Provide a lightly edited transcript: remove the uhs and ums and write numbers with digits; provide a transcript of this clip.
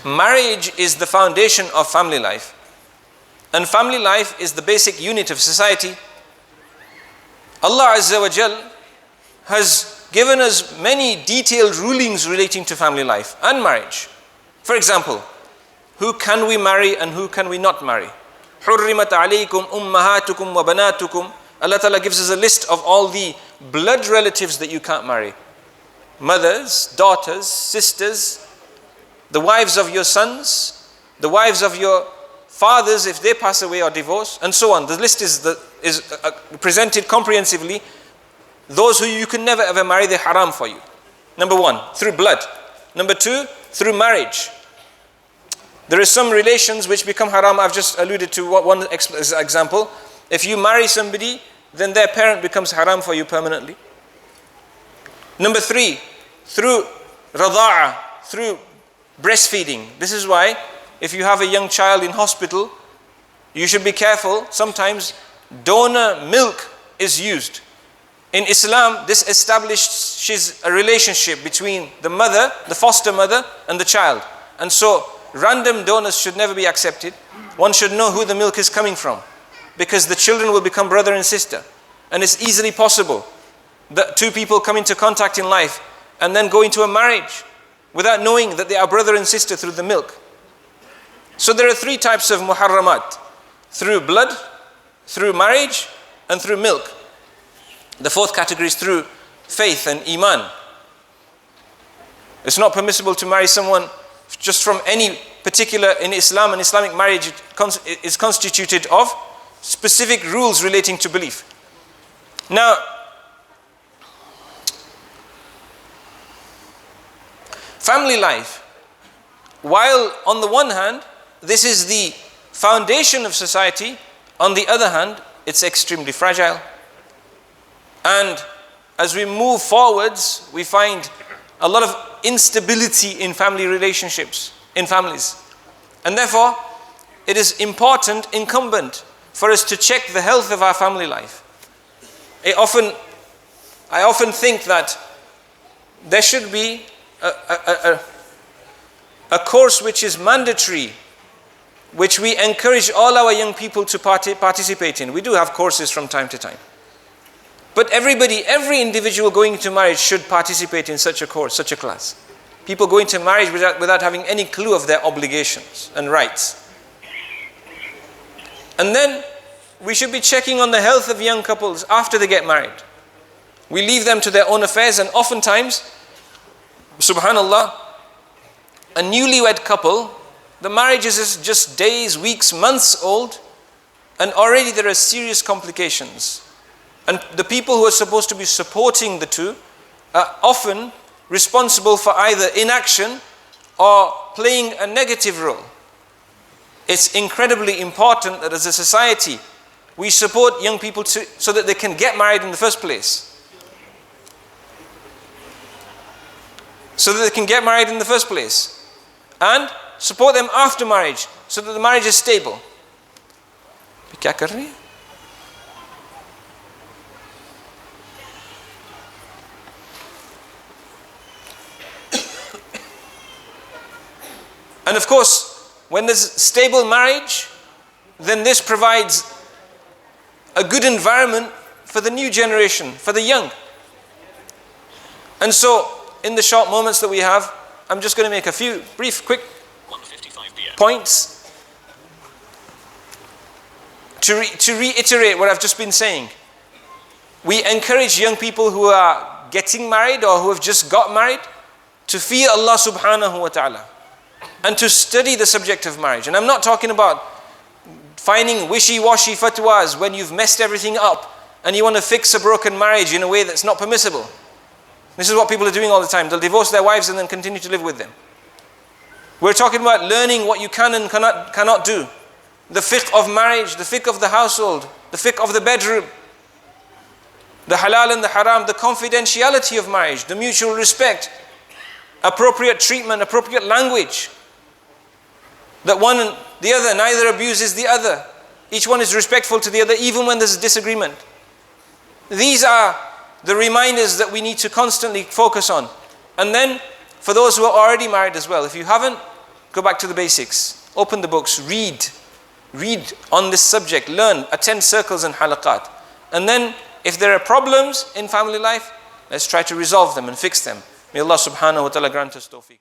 Marriage is the foundation of family life, and family life is the basic unit of society. Allah Azza wa Jal has given us many detailed rulings relating to family life and marriage. For example, who can we marry and who can we not marry? حُرِّمَتْ عَلَيْكُمْ أُمَّهَاتُكُمْ وَبَنَاتُكُمْ. Allah Ta'ala gives us a list of all the blood relatives that you can't marry. Mothers, daughters, sisters, the wives of your sons, the wives of your fathers if they pass away or divorce, and so on. The list is presented comprehensively. Those who you can never ever marry, they're haram for you. Number one, through blood. Number two, through marriage. There is some relations which become haram. I've just alluded to one example. If you marry somebody, then their parent becomes haram for you permanently. Number three, through radha'a, through breastfeeding. This is why if you have a young child in hospital, you should be careful. Sometimes donor milk is used. In Islam, this establishes a relationship between the mother, the foster mother, and the child. And so, random donors should never be accepted. One should know who the milk is coming from, because the children will become brother and sister. And it's easily possible that two people come into contact in life and then go into a marriage without knowing that they are brother and sister through the milk. So there are three types of muharramat: through blood, through marriage, and through milk. The fourth category is through faith and iman. It's not permissible to marry someone just from any particular. In Islam, an Islamic marriage is constituted of specific rules relating to belief. Now, family life, while on the one hand, this is the foundation of society, on the other hand, it's extremely fragile. And as we move forwards, we find a lot of instability in family relationships, in families. And therefore, it is important, incumbent, for us to check the health of our family life. I often think that there should be a course which is mandatory, which we encourage all our young people to participate in. We do have courses from time to time. But every individual going into marriage should participate in such a course, such a class. People go into marriage without having any clue of their obligations and rights. And then we should be checking on the health of young couples after they get married. We leave them to their own affairs, and oftentimes, subhanallah, a newlywed couple, the marriage is just days, weeks, months old, and already there are serious complications. And the people who are supposed to be supporting the two are often responsible for either inaction or playing a negative role. It's incredibly important that as a society, we support young people so that they can get married in the first place. So that they can get married in the first place. And support them after marriage, so that the marriage is stable. क्या कर रही है? And of course, when there's stable marriage, then this provides a good environment for the new generation, for the young. And so, in the short moments that we have, I'm just going to make a few brief, quick points to reiterate what I've just been saying. We encourage young people who are getting married or who have just got married to fear Allah subhanahu wa ta'ala and to study the subject of marriage. And I'm not talking about finding wishy-washy fatwas when you've messed everything up and you want to fix a broken marriage in a way that's not permissible. This is what people are doing all the time. They'll divorce their wives and then continue to live with them. We're talking about learning what you can and cannot do. The fiqh of marriage, the fiqh of the household, the fiqh of the bedroom, the halal and the haram, the confidentiality of marriage, the mutual respect, appropriate treatment, appropriate language. That one and the other, neither abuses the other. Each one is respectful to the other, even when there's a disagreement. These are the reminders that we need to constantly focus on. And then for those who are already married as well, if you haven't, go back to the basics. Open the books, read on this subject, learn, attend circles and halaqat. And then if there are problems in family life, let's try to resolve them and fix them. May Allah subhanahu wa ta'ala grant us tawfiq.